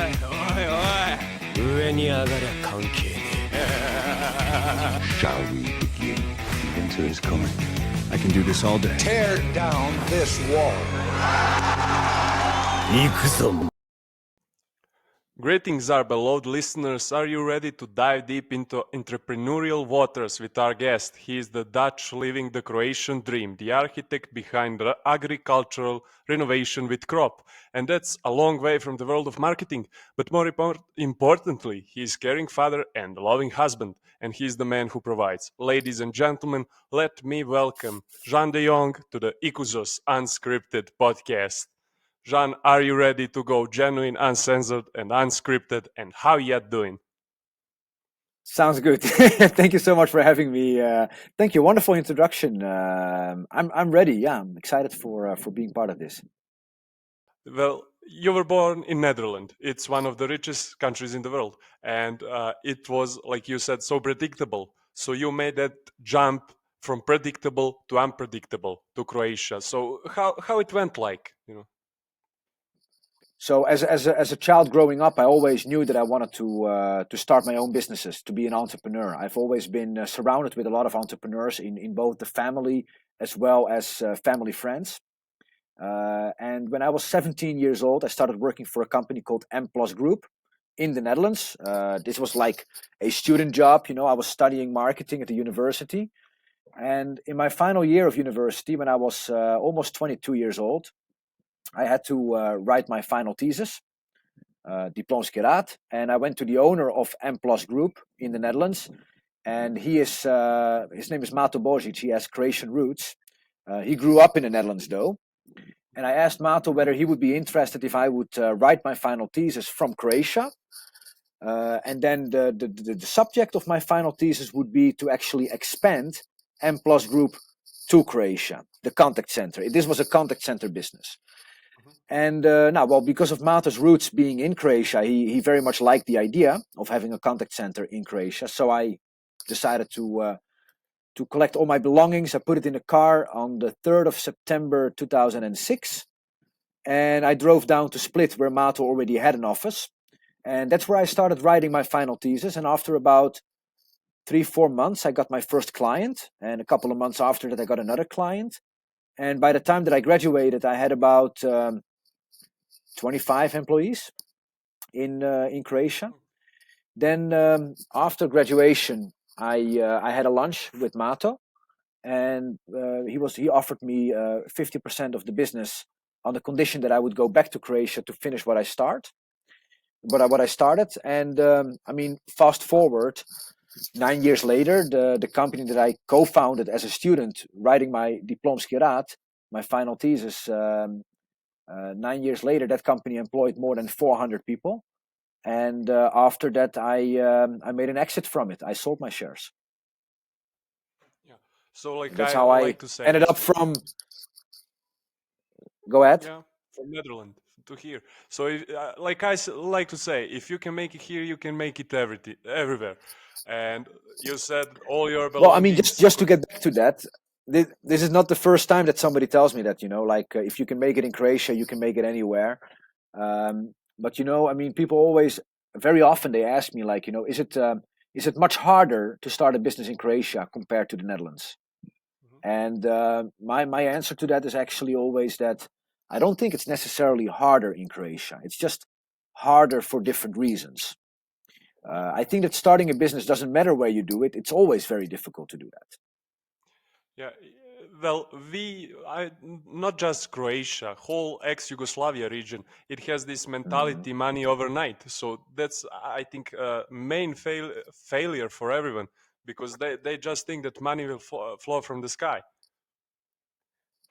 おいおい上に上がりゃ関係ねえ Shall we begin? The winter is coming. I can do this all day. Tear down this wall. 行くぞ Greetings, our beloved listeners. Are you ready to dive deep into entrepreneurial waters with our guest? He is the Dutch living the Croatian dream, the architect behind the agricultural renovation with crop. And that's a long way from the world of marketing. But more importantly, he is caring father and loving husband. And he is the man who provides. Ladies and gentlemen, let me welcome Jean de Jong to the IKUZO'S Unscripted podcast. Jean, are you ready to go genuine, uncensored, and unscripted? And how you doing? Sounds good. Thank you so much for having me. Thank you. Wonderful introduction. I'm ready. Yeah, I'm excited for being part of this. Well, you were born in Netherlands. It's one of the richest countries in the world, and it was, like you said, so predictable. So you made that jump from predictable to unpredictable to Croatia. So how it went, like, you know? So as a child growing up, I always knew that I wanted to start my own businesses, to be an entrepreneur. I've always been surrounded with a lot of entrepreneurs in both the family as well as family friends. And when I was 17 years old, I started working for a company called M+ Group in the Netherlands. This was like a student job. You know, I was studying marketing at the university. And in my final year of university, when I was almost 22 years old, I had to write my final thesis, Diplomskiraat, and I went to the owner of M+ Group in the Netherlands, and his name is Mato Božić. He has Croatian roots. He grew up in the Netherlands, though, and I asked Mato whether he would be interested if I would write my final thesis from Croatia, and then the subject of my final thesis would be to actually expand M+ Group to Croatia, the contact center. This was a contact center business. And because of Mato's roots being in Croatia, he very much liked the idea of having a contact center in Croatia. So I decided to collect all my belongings. I put it in a car on the 3rd of September 2006. And I drove down to Split, where Mato already had an office. And that's where I started writing my final thesis. And after about 3-4 months, I got my first client. And a couple of months after that, I got another client. And by the time that I graduated, I had about 25 employees in Croatia. Then after graduation, I had a lunch with Mato, and he offered me 50% of the business on the condition that I would go back to Croatia to finish what I started. And fast forward 9 years later, the company that I co-founded as a student, writing my Diplomskiraat, my final thesis. 9 years later, that company employed more than 400 people, and after that, I made an exit from it. I sold my shares. Yeah. So, like, that's I how like I to say, ended up from. Go ahead. Yeah, from Netherlands to here. So, like I like to say, if you can make it here, you can make it everywhere. And you said all your belongings. Well, I mean, just to get back to that. This is not the first time that somebody tells me that, if you can make it in Croatia, you can make it anywhere. But people always, very often they ask me, is it much harder to start a business in Croatia compared to the Netherlands? Mm-hmm. And my answer to that is actually always that I don't think it's necessarily harder in Croatia. It's just harder for different reasons. I think that starting a business doesn't matter where you do it. It's always very difficult to do that. Yeah, well, not just Croatia, whole ex-Yugoslavia region, it has this mentality, money overnight. So that's, I think, main failure for everyone, because they just think that money will flow from the sky.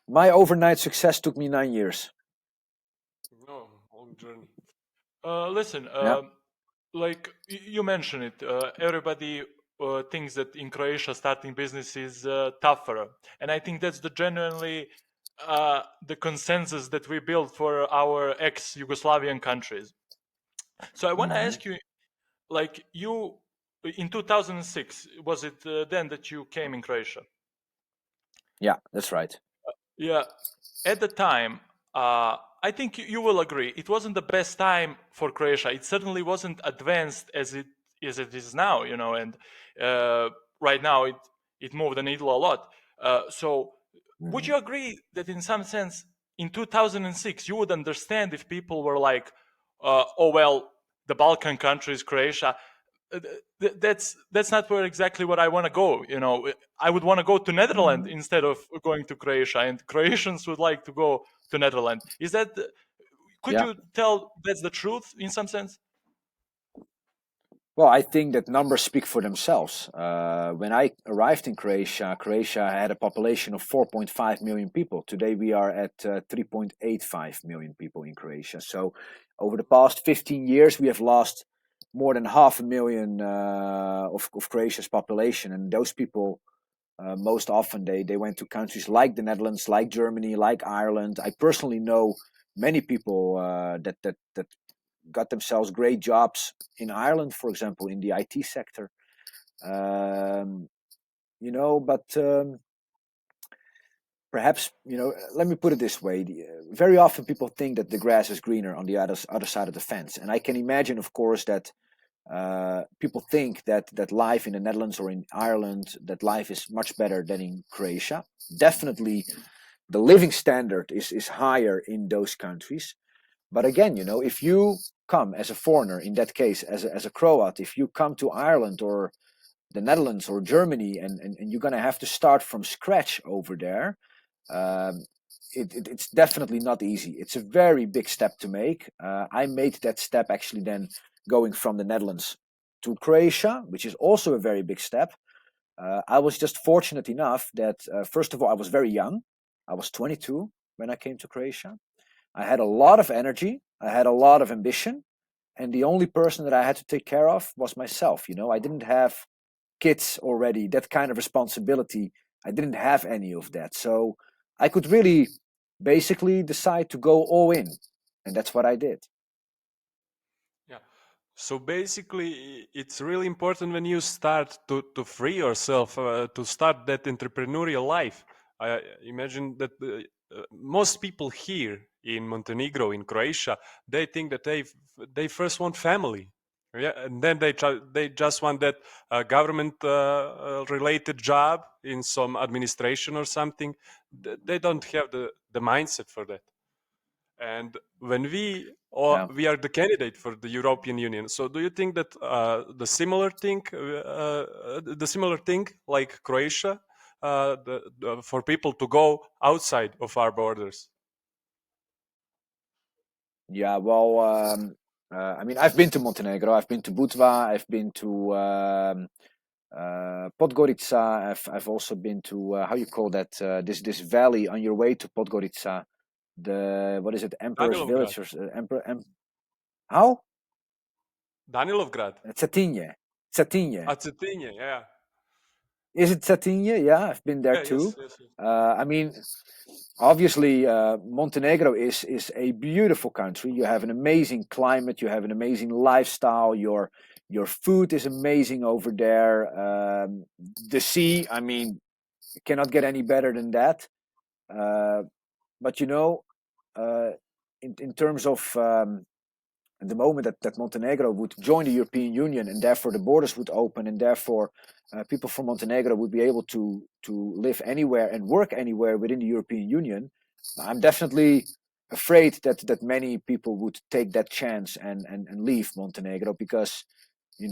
My overnight success took me 9 years. No, long journey. Listen, like you mentioned it, everybody thinks that in Croatia starting business is tougher, and I think that's genuinely the consensus that we built for our ex-Yugoslavian countries. So I want to ask you, like, you in 2006, was it then that you came in Croatia? Yeah, that's right. Yeah, at the time, I think you will agree. It wasn't the best time for Croatia. It certainly wasn't advanced as it is now, and right now it moved the needle a lot. So would you agree that in some sense in 2006 you would understand if people were like, oh well, the Balkan countries, Croatia, that's not where exactly what I want to go. I would want to go to Netherlands instead of going to Croatia, and Croatians would like to go to Netherlands. Is that? Could Yeah. you tell that's the truth in some sense? Well, I think that numbers speak for themselves. When I arrived in Croatia, Croatia had a population of 4.5 million people. Today we are at 3.85 million people in Croatia. So over the past 15 years, we have lost more than 500,000 of Croatia's population. And those people, most often, they went to countries like the Netherlands, like Germany, like Ireland. I personally know many people that got themselves great jobs in Ireland, for example, in the IT sector. But perhaps, let me put it this way. Very often people think that the grass is greener on the other side of the fence. And I can imagine, of course, that people think that life in the Netherlands or in Ireland, that life is much better than in Croatia. Definitely the living standard is higher in those countries. But again, if you come as a foreigner, in that case, as a Croat, if you come to Ireland or the Netherlands or Germany, and you're going to have to start from scratch over there, it's definitely not easy. It's a very big step to make. I made that step actually then going from the Netherlands to Croatia, which is also a very big step. I was just fortunate enough that, first of all, I was very young. I was 22 when I came to Croatia. I had a lot of energy. I had a lot of ambition. And the only person that I had to take care of was myself. I didn't have kids already, that kind of responsibility. I didn't have any of that. So I could really basically decide to go all in. And that's what I did. Yeah. So basically, it's really important when you start to free yourself, to start that entrepreneurial life. I imagine that most people here in Montenegro, in Croatia, they think that they first want family, yeah, and then they just want that government related job in some administration or something. They don't have the mindset for that. And when Yeah. we are the candidate for the European Union, so do you think that the similar thing like Croatia, for people to go outside of our borders? Yeah, well, I've been to Montenegro, I've been to Budva, I've been to Podgorica. I've also been to how you call that this valley on your way to Podgorica. What is it? Emperor's Danilovgrad. Village or how? Danilovgrad. Cetinje. Cetinje. Cetinje, yeah. Is it Cetinje? Yeah, I've been there Yeah, too. yes. Obviously, Montenegro is a beautiful country. You have an amazing climate. You have an amazing lifestyle. Your food is amazing over there. The sea, you cannot get any better than that. But in terms of the moment that Montenegro would join the European Union, and therefore the borders would open, and therefore people from Montenegro would be able to live anywhere and work anywhere within the European Union, I'm definitely afraid that many people would take that chance and leave Montenegro, because you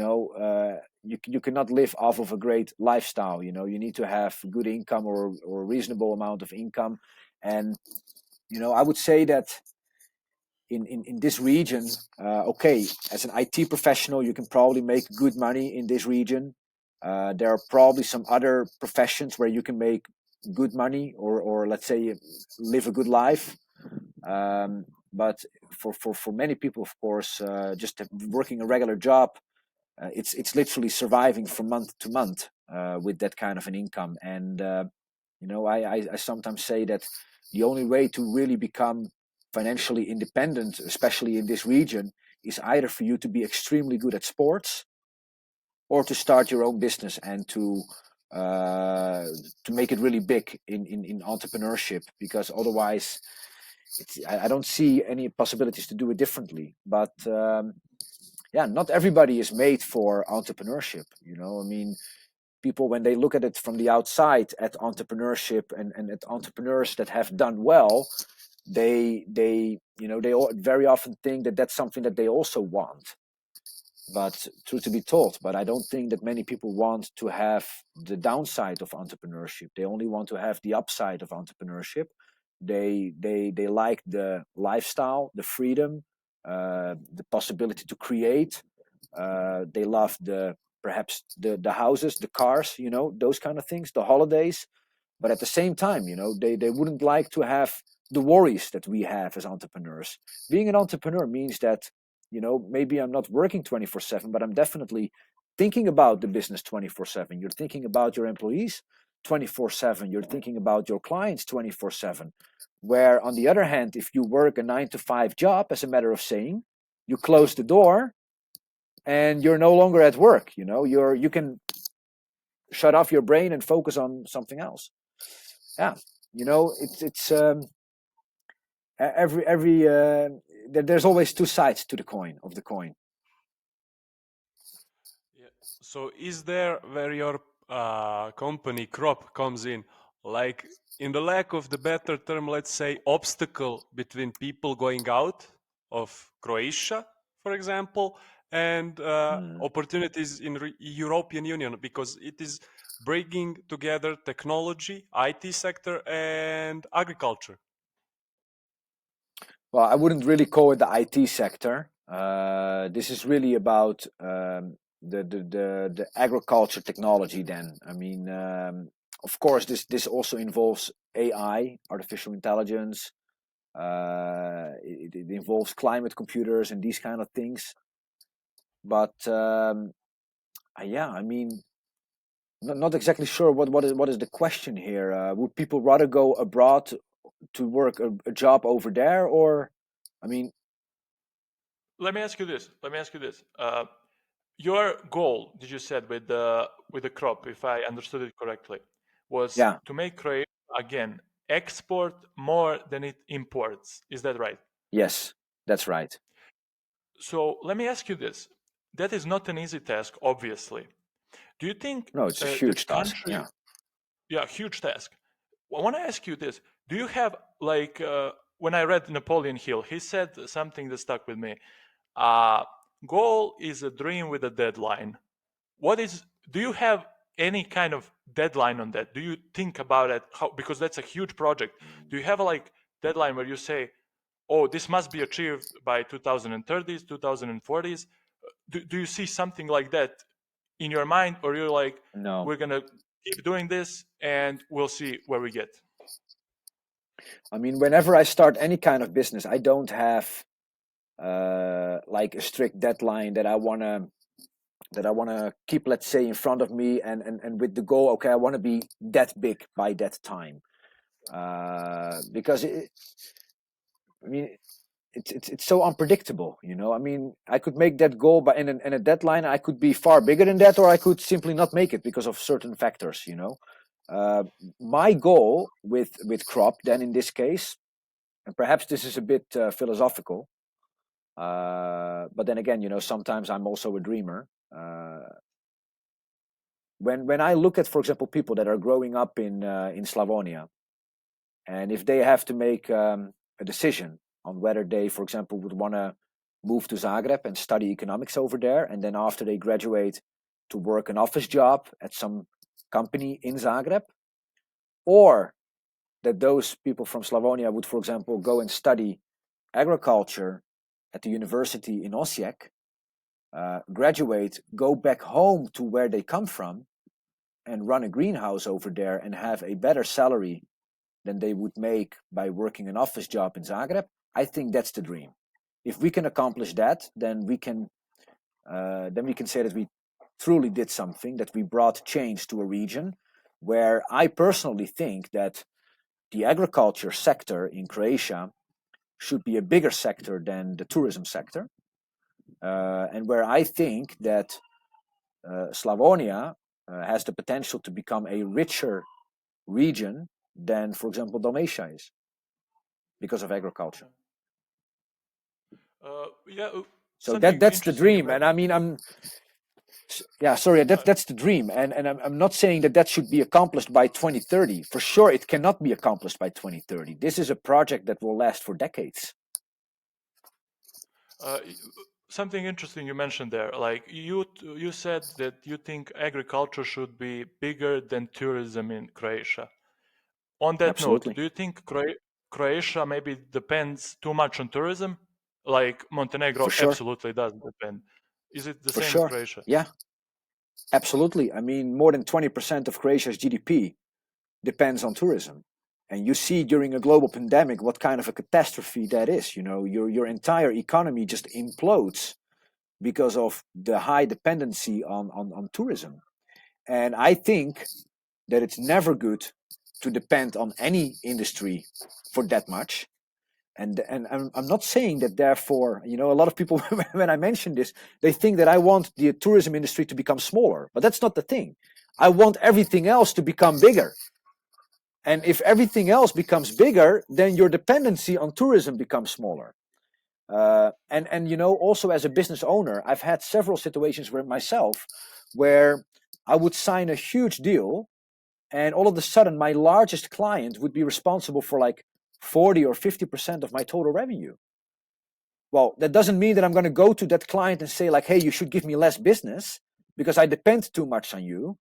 cannot live off of a great lifestyle. You need to have good income or a reasonable amount of income. And I would say that in this region, okay, as an IT professional, you can probably make good money in this region. There are probably some other professions where you can make good money, or let's say live a good life. But for many people, of course, just working a regular job, it's literally surviving from month to month with that kind of an income. And I sometimes say that the only way to really become financially independent, especially in this region, is either for you to be extremely good at sports, or to start your own business and to make it really big in entrepreneurship. Because otherwise, I don't see any possibilities to do it differently. But not everybody is made for entrepreneurship. I mean, people, when they look at it from the outside at entrepreneurship and at entrepreneurs that have done well, they very often think that that's something that they also want. But truth to be told, but I don't think that many people want to have the downside of entrepreneurship. They only want to have the upside of entrepreneurship. They like the lifestyle, the freedom, the possibility to create. They love perhaps the houses, the cars, those kind of things, the holidays. But at the same time, they wouldn't like to have the worries that we have as entrepreneurs. Being an entrepreneur means that, maybe I'm not working 24/7, but I'm definitely thinking about the business 24/7. You're thinking about your employees 24/7. You're thinking about your clients 24/7. Where on the other hand, if you work a 9 to 5 job, as a matter of saying, you close the door and you're no longer at work. You can shut off your brain and focus on something else. Yeah, it's there's always two sides to the coin. Yeah. So is there where your company crop comes in, like in the lack of the better term, let's say obstacle between people going out of Croatia, for example, and opportunities in European Union, because it is bringing together technology, IT sector, and agriculture? Well, I wouldn't really call it the IT sector. This is really about the agriculture technology. Then, I mean, of course, this also involves AI, artificial intelligence. It involves climate computers and these kind of things. But I mean, not exactly sure what is the question here. Would people rather go abroad to work a job over there, or, I mean, Let me ask you this. Your goal, did you said with the crop, if I understood it correctly, was yeah, to make Croatia again export more than it imports. Is that right? yes, that's right. So let me ask you this. That is not an easy task, obviously. Do you think No, it's a that huge task. country? Yeah. Yeah, huge task. I want to ask you this. Do you have, like, when I read Napoleon Hill, he said something that stuck with me. Goal is a dream with a deadline. Do you have any kind of deadline on that? Do you think about it? Because that's a huge project. Do you have a deadline where you say, oh, this must be achieved by 2030s, 2040s? Do you see something like that in your mind, or you're like, No, we're going to keep doing this and we'll see where we get? I mean, whenever I start any kind of business, I don't have like a strict deadline that I wanna keep, let's say, in front of me, and with the goal, okay, I want to be that big by that time, because I mean, it's so unpredictable. I mean, I could make that goal, but in a deadline, I could be far bigger than that, or I could simply not make it because of certain factors. My goal with crop, then, in this case, and perhaps this is a bit philosophical, but then again, sometimes I'm also a dreamer. When I look at, for example, people that are growing up in Slavonia, and if they have to make a decision on whether they, for example, would want to move to Zagreb and study economics over there, and then after they graduate, to work an office job at some company in Zagreb, or that those people from Slavonia would, for example, go and study agriculture at the university in Osijek, graduate, go back home to where they come from, and run a greenhouse over there and have a better salary than they would make by working an office job in Zagreb. I think that's the dream. If we can accomplish that, then we can say that we truly did something, that we brought change to a region where I personally think that the agriculture sector in Croatia should be a bigger sector than the tourism sector, and where I think that Slavonia has the potential to become a richer region than, for example, Dalmatia is. because of agriculture. Yeah. So Something that's the interesting you dream, and I mean, sorry, that's the dream, and I'm not saying that should be accomplished by 2030. For sure, it cannot be accomplished by 2030. This is a project that will last for decades. Something interesting you mentioned there, like you said that you think agriculture should be bigger than tourism in Croatia. On that Absolutely. note, do you think Croatia maybe depends too much on tourism? Like Montenegro For sure. absolutely doesn't depend. Is it the For same with sure. Croatia? Yeah, absolutely. I mean, more than 20% of Croatia's GDP depends on tourism. And you see during a global pandemic what kind of a catastrophe that is. You know, your entire economy just implodes because of the high dependency on tourism. And I think that it's never good to depend on any industry for that much. And I'm not saying that therefore, you know, a lot of people when I mention this, they think that I want the tourism industry to become smaller, but that's not the thing. I want everything else to become bigger. And if everything else becomes bigger, then your dependency on tourism becomes smaller. And you know, also as a business owner, I've had several situations where myself where I would sign a huge deal, and all of a sudden my largest client would be responsible for like 40 or 50% of my total revenue. Well, that doesn't mean that I'm going to go to that client and say like, hey, you should give me less business because I depend too much on you.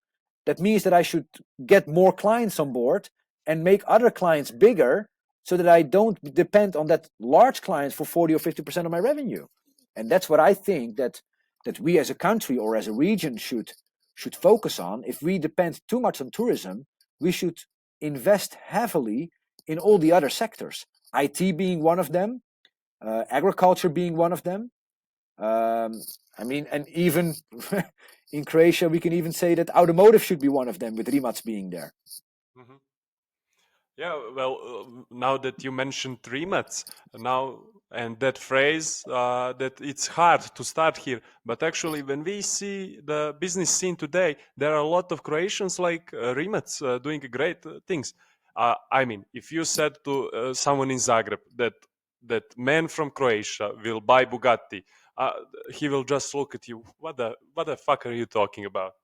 That means that I should get more clients on board and make other clients bigger so that I don't depend on that large client for 40 or 50% of my revenue. And that's what I think that we as a country or as a region should focus on. If we depend too much on tourism, we should invest heavily in all the other sectors, IT being one of them, agriculture being one of them. I mean, and even in Croatia, we can even say that automotive should be one of them, with Rimac being there. Mm-hmm. Yeah, well, now that you mentioned Rimac, now and that phrase that it's hard to start here, but actually when we see the business scene today, there are a lot of Croatians like Rimac doing great things. I mean, if you said to someone in Zagreb that man from Croatia will buy Bugatti, he will just look at you. What the fuck are you talking about?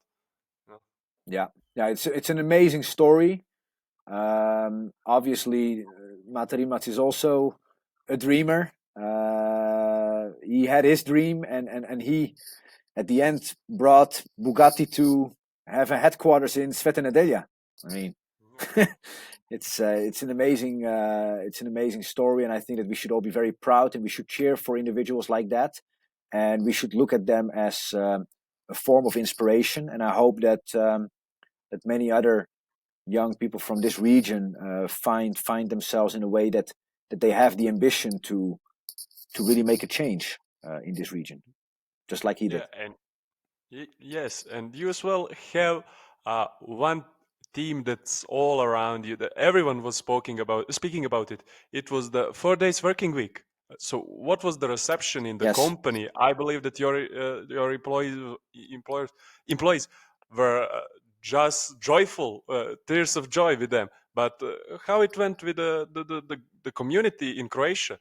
Yeah, it's an amazing story. Obviously, Mate Rimac is also a dreamer. He had his dream, and he at the end brought Bugatti to have a headquarters in Sveta Nedelja. I mean, it's an amazing story, and I think that we should all be very proud, and we should cheer for individuals like that, and we should look at them as a form of inspiration. And I hope that that many other young people from this region find themselves in a way that they have the ambition to really make a change in this region, just like he did. Yeah, and yes, and you as well have one team that's all around you that everyone was speaking about it. It was the 4 days working week. So what was the reception in the Yes. company? I believe that your employees were just joyful, tears of joy with them. But how it went with the community in Croatia?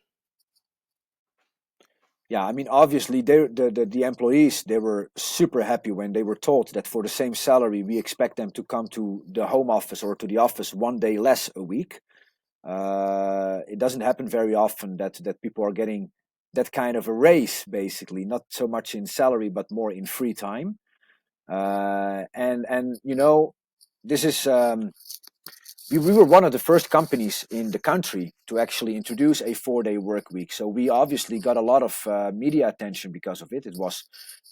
Yeah, I mean, obviously, the employees, they were super happy when they were told that for the same salary, we expect them to come to the home office or to the office 1 day less a week. It doesn't happen very often that people are getting that kind of a raise, basically, not so much in salary, but more in free time. And you know, this is we were one of the first companies in the country to actually introduce a 4-day work week. So we obviously got a lot of media attention because of it. It was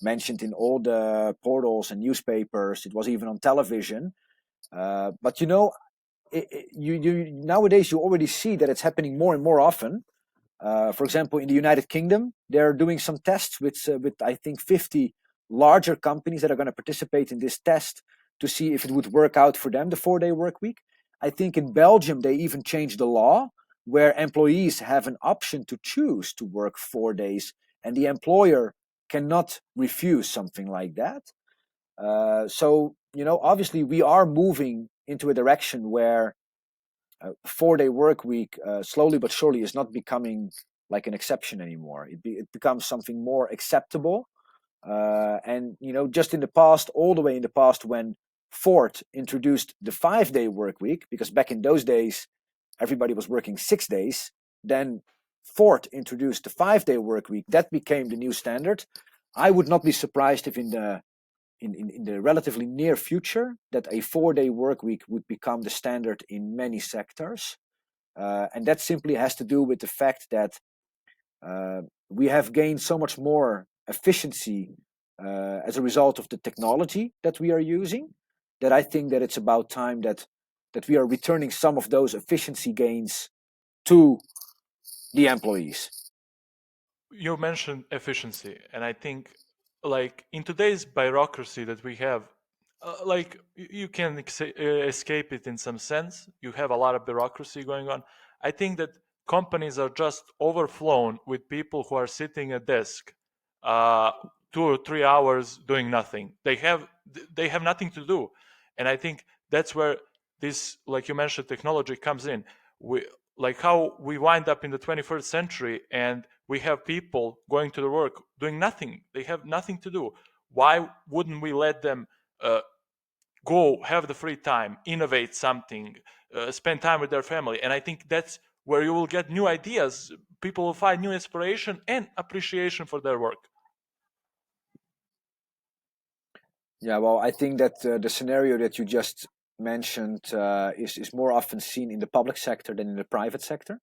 mentioned in all the portals and newspapers. It was even on television. But you know, you nowadays you already see that it's happening more and more often. For example, in the United Kingdom, they're doing some tests with I think 50 larger companies that are going to participate in this test to see if it would work out for them, the 4-day work week. I think in Belgium, they even changed the law where employees have an option to choose to work 4 days, and the employer cannot refuse something like that. So, you know, obviously we are moving into a direction where 4-day work week slowly but surely is not becoming like an exception anymore. It becomes something more acceptable. And just in the past, all the way in the past, when Ford introduced the 5-day work week, because back in those days everybody was working 6 days, then Ford introduced the 5-day work week. That became the new standard. I would not be surprised if in the relatively near future that a 4-day work week would become the standard in many sectors. And that simply has to do with the fact that we have gained so much more efficiency as a result of the technology that we are using, that I think that it's about time that we are returning some of those efficiency gains to the employees. You mentioned efficiency, and I think, like, in today's bureaucracy that we have, like, you can escape it in some sense. You have a lot of bureaucracy going on. I think that companies are just overflown with people who are sitting at desk 2 or 3 hours doing nothing. They have nothing to do, and I think that's where this, like you mentioned, technology comes in. Like how we wind up in the 21st century and we have people going to the work doing nothing. They have nothing to do. Why wouldn't we let them go have the free time, innovate something, spend time with their family? And I think that's where you will get new ideas. People will find new inspiration and appreciation for their work. Yeah, well, I think that the scenario that you just mentioned is more often seen in the public sector than in the private sector.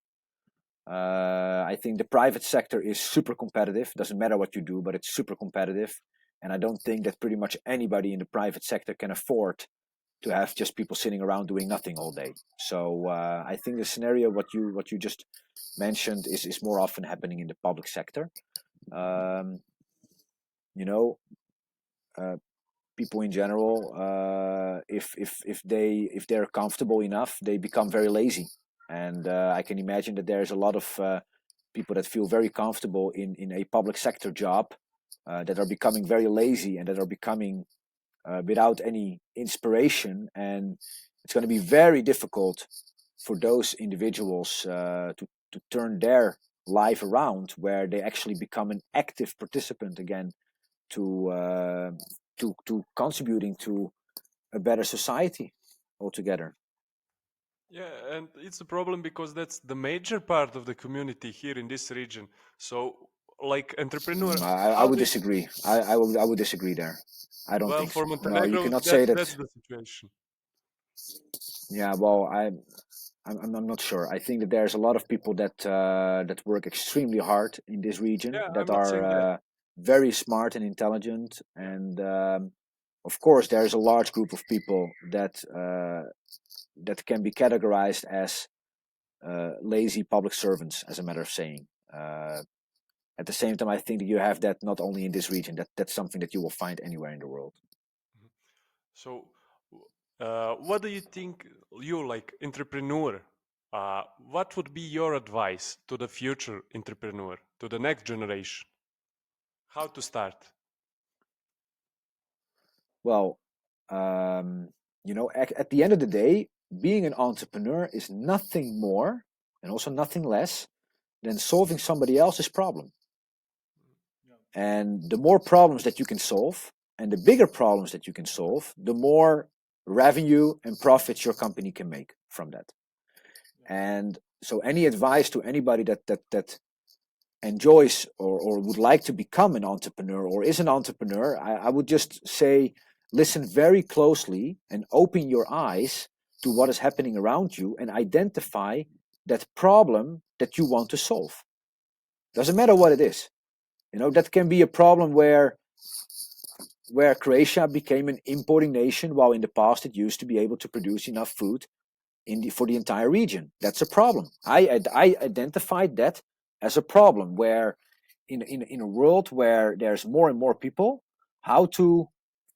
I think the private sector is super competitive. Doesn't matter what you do, but it's super competitive. And I don't think that pretty much anybody in the private sector can afford to have just people sitting around doing nothing all day. So I think the scenario what you just mentioned is more often happening in the public sector. People in general, if they're comfortable enough, they become very lazy. And I can imagine that there's a lot of people that feel very comfortable in a public sector job that are becoming very lazy and that are becoming without any inspiration. And it's going to be very difficult for those individuals to turn their life around, where they actually become an active participant again to contributing to a better society altogether. Yeah, and it's a problem because that's the major part of the community here in this region. So, like entrepreneur, I would disagree. I would disagree there. I don't well, think so. for No, you Montenegro, cannot say that. that's the situation. Yeah, well, I'm not sure. I think that there's a lot of people that work extremely hard in this region, Yeah, that I'm not saying that. are very smart and intelligent, and of course there's a large group of people that can be categorized as lazy public servants, as a matter of saying. At the same time, I think that you have that not only in this region. That's something that you will find anywhere in the world. So, what do you think, you like entrepreneur? What would be your advice to the future entrepreneur, to the next generation? How to start? Well, at the end of the day, being an entrepreneur is nothing more and also nothing less than solving somebody else's problem. And the more problems that you can solve and the bigger problems that you can solve, the more revenue and profits your company can make from that. And so any advice to anybody that enjoys or would like to become an entrepreneur or is an entrepreneur, I would just say, listen very closely and open your eyes to what is happening around you and identify that problem that you want to solve. Doesn't matter what it is. That can be a problem where Croatia became an importing nation, while in the past it used to be able to produce enough food for the entire region. That's a problem. I identified that as a problem, where in a world where there's more and more people, how to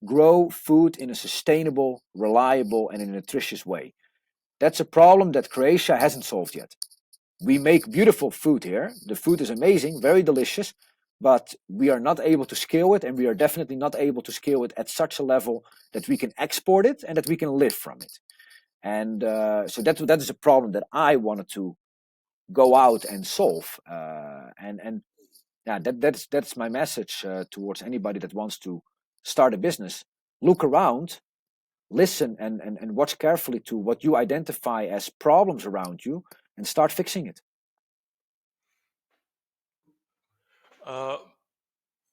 grow food in a sustainable, reliable, and a nutritious way. That's a problem that Croatia hasn't solved yet. We make beautiful food here. The food is amazing, very delicious, but we are not able to scale it, and we are definitely not able to scale it at such a level that we can export it and that we can live from it. And so that is a problem that I wanted to go out and solve. And yeah, that's my message towards anybody that wants to start a business. Look around, listen, and watch carefully to what you identify as problems around you, and start fixing it.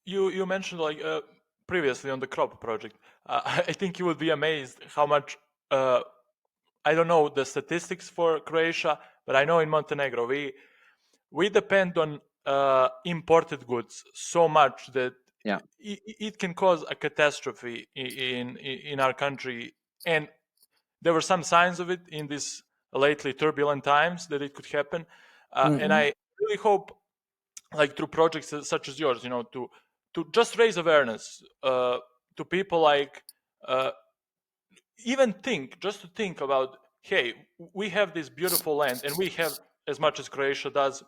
You mentioned like previously on the crop project. I think you would be amazed how much. I don't know the statistics for Croatia, but I know in Montenegro we depend on imported goods so much that Yeah. it can cause a catastrophe in our country. And there were some signs of it in these lately turbulent times that it could happen. And I really hope, like through projects such as yours, to just raise awareness to people, like even just to think about, hey, we have this beautiful land, and we have as much as Croatia does,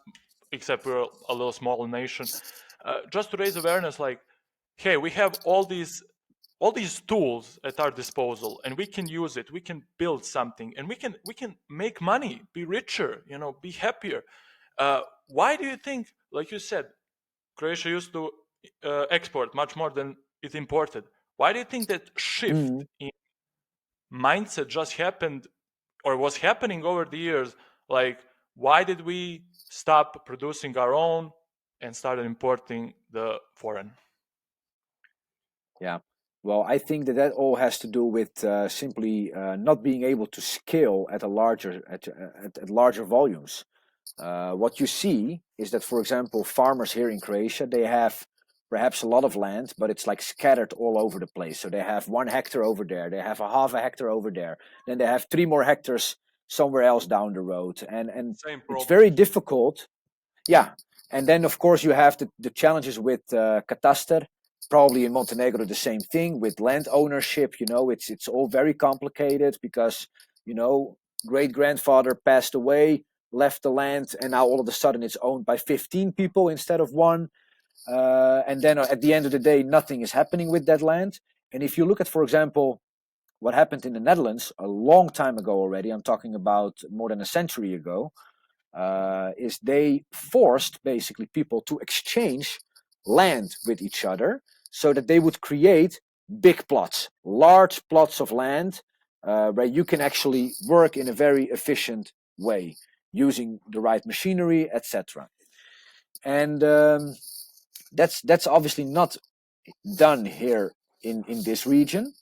except we're a little small nation. Just to raise awareness, like, hey, we have all these tools at our disposal, and we can use it. We can build something, and we can make money, be richer, be happier. Why do you think, like you said, Croatia used to export much more than it imported? Why do you think that shift in mindset just happened, or was happening over the years? Like, why did we stop producing our own and started importing the foreign? Yeah. Well, I think that all has to do with simply not being able to scale at larger volumes. What you see is that, for example, farmers here in Croatia, they have perhaps a lot of land, but it's like scattered all over the place. So they have 1 hectare over there, they have a half a hectare over there, then they have 3 more hectares somewhere else down the road, and it's very difficult. Yeah, and then of course you have the challenges with kataster. Probably in Montenegro the same thing with land ownership. It's all very complicated because great grandfather passed away, left the land, and now all of a sudden it's owned by 15 people instead of 1. And then at the end of the day, nothing is happening with that land. And if you look at, for example, what happened in the Netherlands a long time ago already, I'm talking about more than a century ago, is they forced basically people to exchange land with each other so that they would create big plots, large plots of land, where you can actually work in a very efficient way using the right machinery, etc. And that's obviously not done here in this region.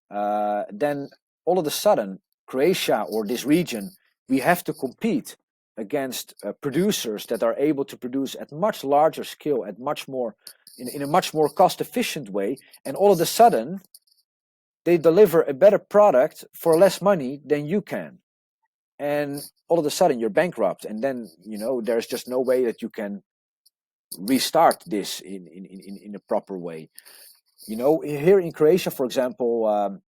Then all of a sudden, Croatia or this region, we have to compete against producers that are able to produce at much larger scale, at much more in a much more cost efficient way, and all of a sudden they deliver a better product for less money than you can, and all of a sudden you're bankrupt, and then there's just no way that you can restart this in a proper way. Here in Croatia, for example,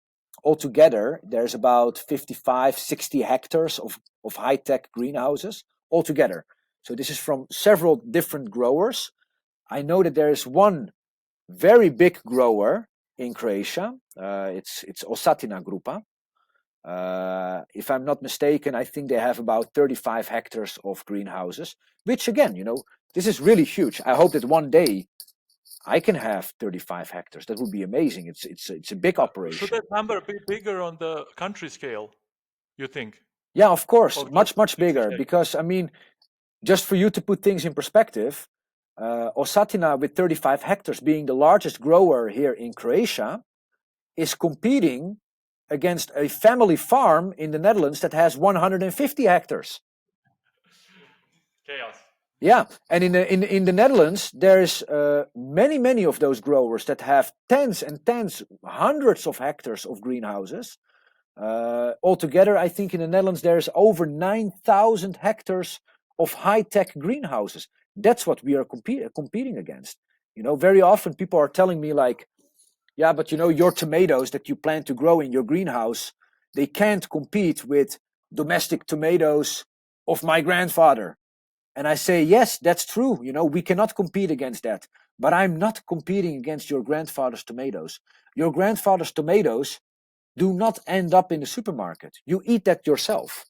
altogether there's about 55-60 hectares of high-tech greenhouses altogether. So this is from several different growers. I know that there is one very big grower in Croatia. It's Osatina Grupa. If I'm not mistaken, I think they have about 35 hectares of greenhouses, which again, this is really huge. I hope that one day I can have 35 hectares. That would be amazing. It's a big operation. Should that number be bigger on the country scale, you think? Yeah, of course, much bigger. Because just for you to put things in perspective, Osatina, with 35 hectares, being the largest grower here in Croatia, is competing against a family farm in the Netherlands that has 150 hectares. Chaos. Yeah, and in the Netherlands, there's many of those growers that have tens and tens, hundreds of hectares of greenhouses. Altogether, I think in the Netherlands there's over 9,000 hectares of high-tech greenhouses. That's what we are competing against. Very often people are telling me like, yeah, but your tomatoes that you plan to grow in your greenhouse, they can't compete with domestic tomatoes of my grandfather. And I say, yes, that's true. We cannot compete against that. But I'm not competing against your grandfather's tomatoes. Your grandfather's tomatoes do not end up in the supermarket. You eat that yourself.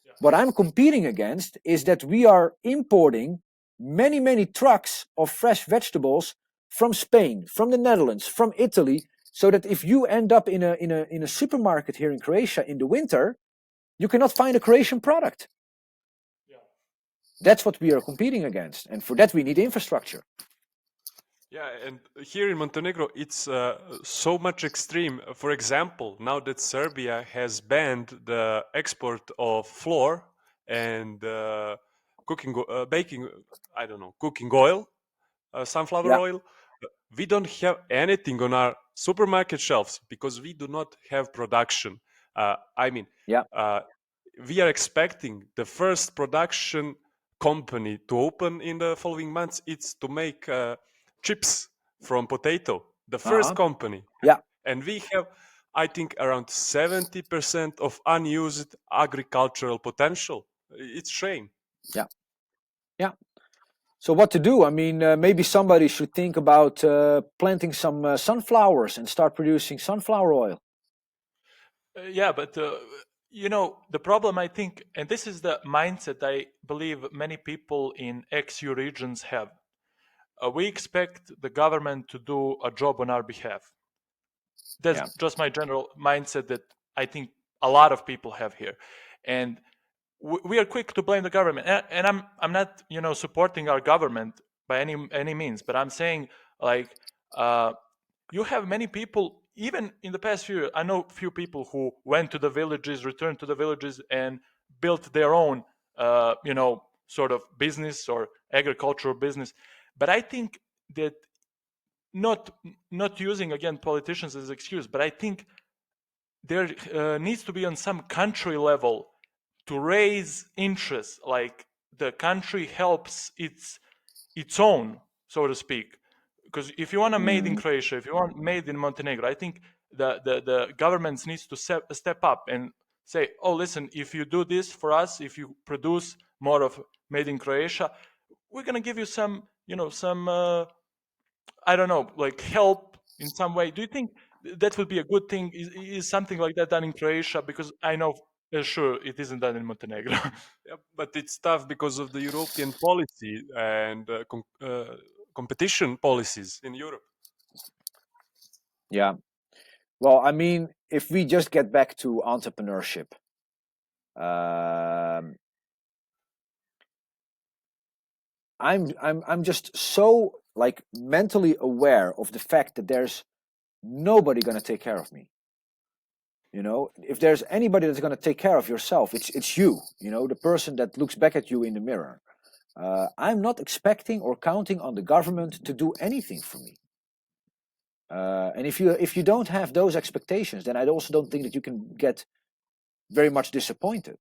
Yeah. What I'm competing against is that we are importing many, many trucks of fresh vegetables from Spain, from the Netherlands, from Italy, so that if you end up in a supermarket here in Croatia in the winter, you cannot find a Croatian product. Yeah. That's what we are competing against, and for that we need infrastructure. Yeah, and here in Montenegro, it's so much extreme. For example, now that Serbia has banned the export of flour and cooking oil, sunflower oil, we don't have anything on our supermarket shelves because we do not have production. We are expecting the first production company to open in the following months. It's to make chips from potato, the first company. Yeah. And we have, I think, around 70% of unused agricultural potential. It's shame. Yeah. Yeah. So what to do? I mean, maybe somebody should think about planting some sunflowers and start producing sunflower oil. Yeah, but the problem, I think, and this is the mindset I believe many people in ex-EU regions have. We expect the government to do a job on our behalf. That's just my general mindset that I think a lot of people have here. And we are quick to blame the government. And I'm not, supporting our government by any means, but I'm saying, like, you have many people, even in the past few years, I know few people who went to the villages, returned to the villages, and built their own, sort of business or agricultural business. But I think that not using, again, politicians as an excuse, but I think there needs to be on some country level to raise interest, like the country helps its own, so to speak. Because if you want to made in Croatia, if you want made in Montenegro, I think the governments needs to step up and say, oh, listen, if you do this for us, if you produce more of made in Croatia, we're going to give you some, I don't know, like help in some way. Do you think that would be a good thing? Is something like that done in Croatia? Because I know, sure, it isn't done in Montenegro. Yeah, but it's tough because of the European policy and competition policies in Europe. Yeah. Well, I mean, if we just get back to entrepreneurship, I'm just so like mentally aware of the fact that there's nobody going to take care of me. If there's anybody that's going to take care of yourself, it's you. The person that looks back at you in the mirror. I'm not expecting or counting on the government to do anything for me. And if you don't have those expectations, then I also don't think that you can get very much disappointed.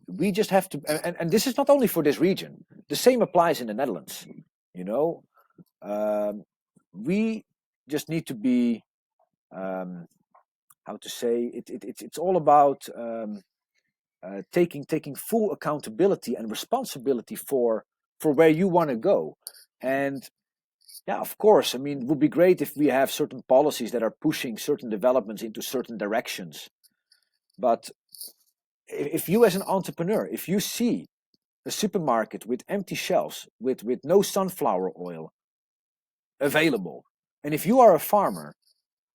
We just have to, and this is not only for this region. The same applies in the Netherlands. We just need to be, how to say it's all about taking full accountability and responsibility for where you want to go. And yeah, of course, I mean, it would be great if we have certain policies that are pushing certain developments into certain directions. But if you as an entrepreneur, if you see a supermarket with empty shelves, with no sunflower oil available, and if you are a farmer,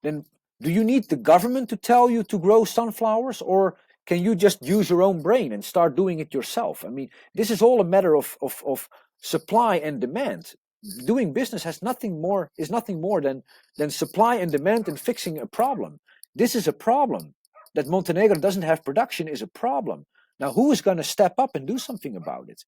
then do you need the government to tell you to grow sunflowers, or can you just use your own brain and start doing it yourself? I mean, this is all a matter of supply and demand. Doing business is nothing more than supply and demand and fixing a problem. This is a problem. That Montenegro doesn't have production is a problem. Now, who is going to step up and do something about it?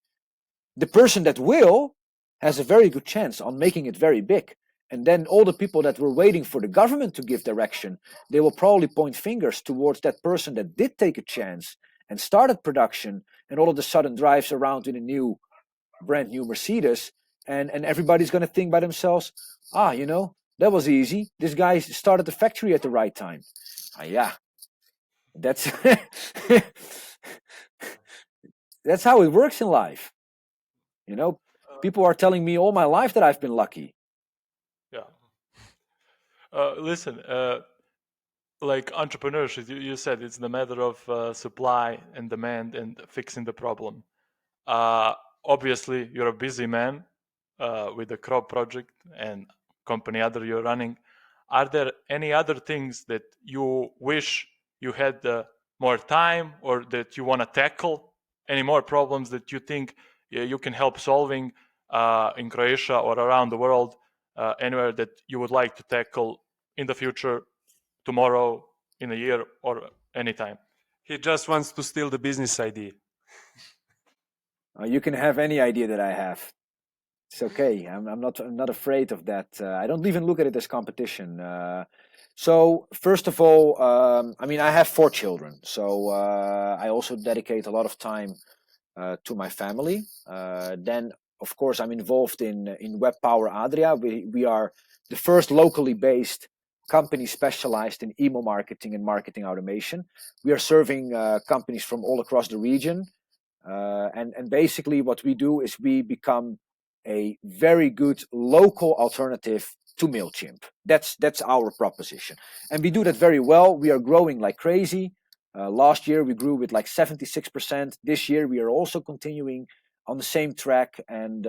The person that will has a very good chance on making it very big. And then all the people that were waiting for the government to give direction, they will probably point fingers towards that person that did take a chance and started production and all of a sudden drives around in a brand new Mercedes. And everybody's going to think by themselves, that was easy. This guy started the factory at the right time. Yeah. That's that's how it works in life. People are telling me all my life that I've been lucky. Yeah. Listen, like entrepreneurship, you said it's the matter of supply and demand and fixing the problem. Obviously, you're a busy man with the crop project and company other you're running. Are there any other things that you wish you had more time, or that you want to tackle? Any more problems that you think you can help solving in Croatia or around the world, anywhere that you would like to tackle in the future, tomorrow, in a year, or anytime? He just wants to steal the business idea. You can have any idea that I have. It's okay. I'm not afraid of that. I don't even look at it as competition. So first of all, I mean, I have 4 children, so I also dedicate a lot of time to my family. Then, of course, I'm involved in Web Power Adria. We are the first locally based company specialized in email marketing and marketing automation. We are serving companies from all across the region. And basically what we do is we become a very good local alternative to MailChimp. That's our proposition. And we do that very well. We are growing like crazy. Last year we grew with like 76%. This year we are also continuing on the same track. And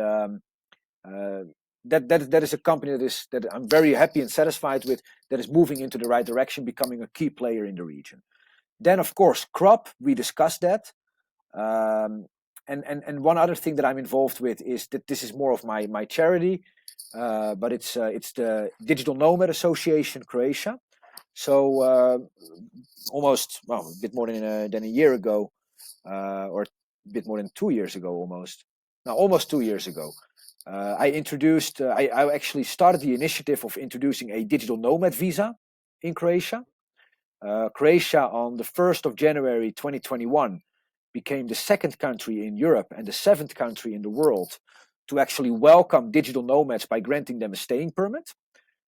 that is a company that I'm very happy and satisfied with, that is moving into the right direction, becoming a key player in the region. Then of course crop, we discussed that. And one other thing that I'm involved with is that this is more of my charity, but it's the Digital Nomad Association Croatia. So almost, well, a bit more than a year ago, or a bit more than 2 years ago, almost 2 years ago, I actually started the initiative of introducing a digital nomad visa in Croatia. Croatia on the 1st of January 2021 became the 2nd country in Europe and the 7th country in the world to actually welcome digital nomads by granting them a staying permit.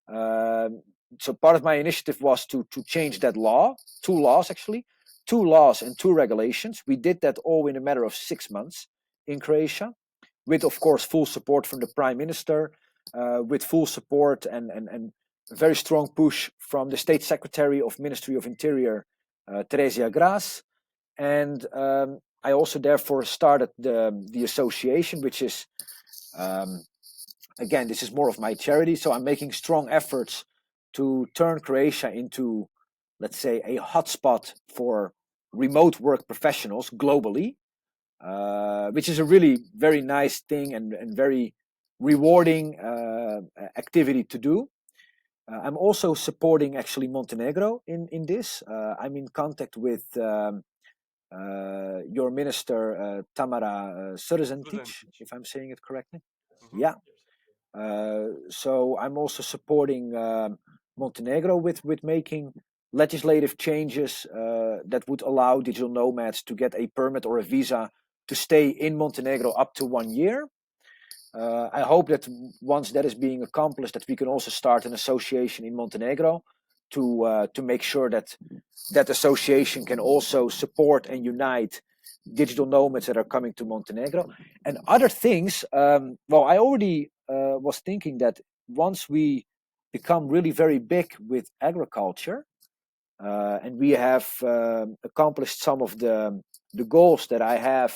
So part of my initiative was to change that law, 2 laws actually, 2 laws and 2 regulations. We did that all in a matter of 6 months in Croatia, with of course full support from the Prime Minister, with full support and a very strong push from the State Secretary of Ministry of Interior, Teresia Gras. And I also therefore started the association, which is, again, this is more of my charity. So I'm making strong efforts to turn Croatia into, let's say, a hotspot for remote work professionals globally, which is a really very nice thing and very rewarding activity to do. I'm also supporting actually Montenegro in this. I'm in contact with your minister, Tamara Srzentic, if I'm saying it correctly. Mm-hmm. Yeah. So I'm also supporting Montenegro with making legislative changes that would allow digital nomads to get a permit or a visa to stay in Montenegro up to 1 year. I hope that once that is being accomplished, that we can also start an association in Montenegro to make sure that that association can also support and unite digital nomads that are coming to Montenegro. And other things, well, I already was thinking that once we become really very big with agriculture, and we have accomplished some of the goals that I have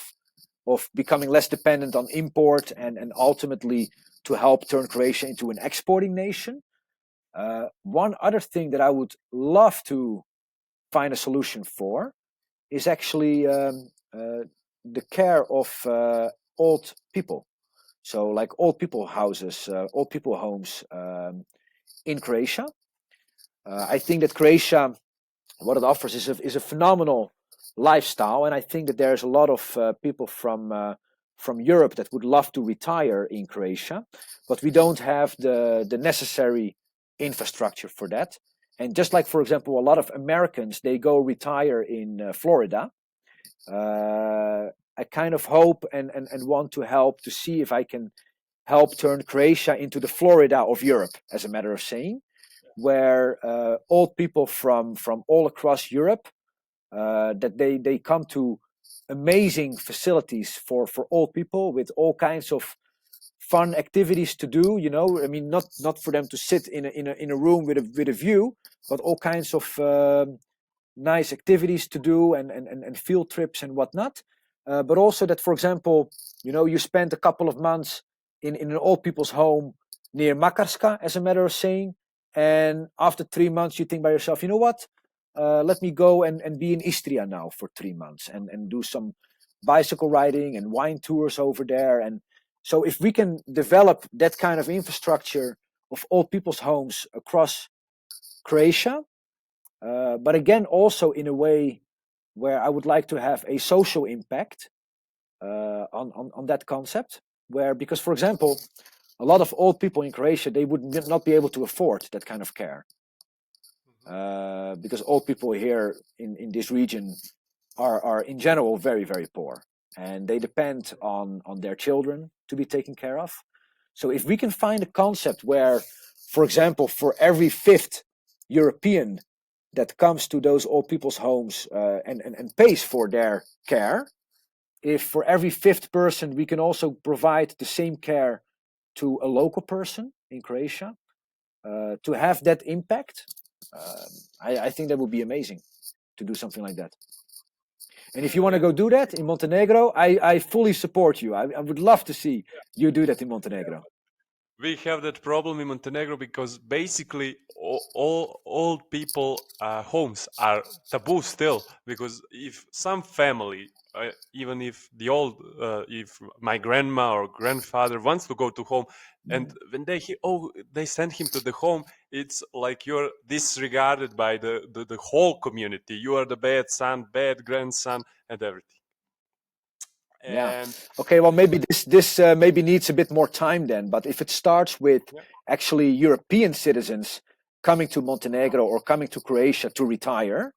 of becoming less dependent on import and ultimately to help turn Croatia into an exporting nation. One other thing that I would love to find a solution for is actually the care of old people. So like old people houses, old people homes in Croatia. I think that Croatia, what it offers is a phenomenal lifestyle, and I think that there's a lot of people from Europe that would love to retire in Croatia, but we don't have the necessary infrastructure for that. And just like, for example, a lot of Americans, they go retire in Florida. I kind of hope and want to help to see if I can help turn Croatia into the Florida of Europe, as a matter of saying, where old people from all across Europe, that they come to amazing facilities for old people with all kinds of fun activities to do. You know, I mean, not for them to sit in a room with a view, but all kinds of nice activities to do and field trips and whatnot. But also that, for example, you know, you spend a couple of months in an old people's home near Makarska, as a matter of saying, and after 3 months you think by yourself, you know what? Let me go and be in Istria now for 3 months and do some bicycle riding and wine tours over there. And so if we can develop that kind of infrastructure of old people's homes across Croatia, but again, also in a way where I would like to have a social impact on that concept, where, because for example, a lot of old people in Croatia, they would not be able to afford that kind of care. Because old people here in this region are in general very, very poor, and they depend on their children to be taken care of. So if we can find a concept where, for example, for every 5th European that comes to those old people's homes and pays for their care, if for every 5th person we can also provide the same care to a local person in Croatia, to have that impact, I think that would be amazing to do something like that. And if you want to go do that in Montenegro, I fully support you. I would love to see you do that in Montenegro. We have that problem in Montenegro because basically all old people homes are taboo still, because if some family, even if the old, if my grandma or grandfather wants to go to home, and when they send him to the home, it's like you're disregarded by the whole community. You are the bad son, bad grandson, and everything. Yeah. And Okay. Well, maybe this maybe needs a bit more time then. But if it starts with actually European citizens coming to Montenegro or coming to Croatia to retire,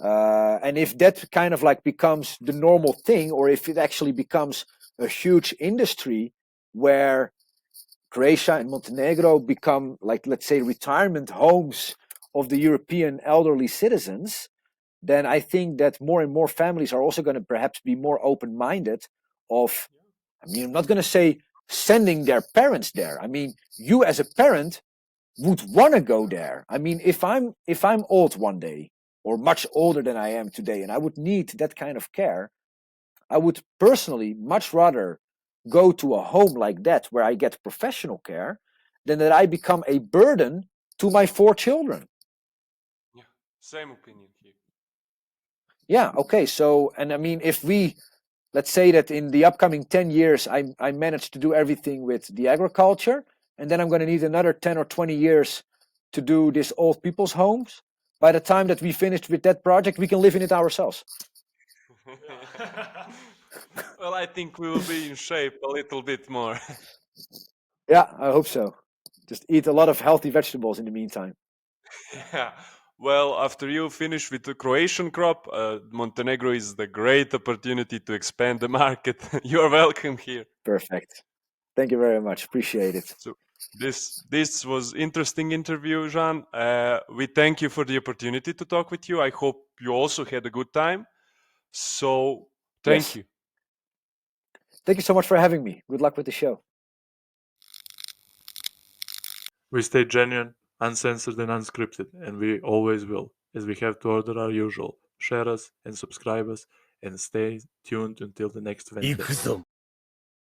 and if that kind of like becomes the normal thing, or if it actually becomes a huge industry where Croatia and Montenegro become, like, let's say, retirement homes of the European elderly citizens, then I think that more and more families are also going to perhaps be more open-minded of, I mean, I'm not going to say sending their parents there. I mean, you as a parent would want to go there. I mean, if I'm old one day, or much older than I am today, and I would need that kind of care, I would personally much rather go to a home like that where I get professional care than that I become a burden to my 4 children. yeah, same opinion here. Yeah, okay. So, and I mean, if we, let's say that in the upcoming 10 years, I manage to do everything with the agriculture, and then I'm going to need another 10 or 20 years to do this old people's homes. By the time that we finished with that project, we can live in it ourselves. Well, I think we will be in shape a little bit more. Yeah, I hope so. Just eat a lot of healthy vegetables in the meantime. Yeah. Well, after you finish with the Croatian crop, Montenegro is the great opportunity to expand the market. You are welcome here. Perfect. Thank you very much. Appreciate it. So this was interesting interview, Jean. We thank you for the opportunity to talk with you. I hope you also had a good time. So thank Yes. you. Thank you so much for having me. Good luck with the show. We stay genuine, uncensored, and unscripted, and we always will, as we have to order our usual. Share us and subscribe us, and stay tuned until the next Wednesday. IKUZO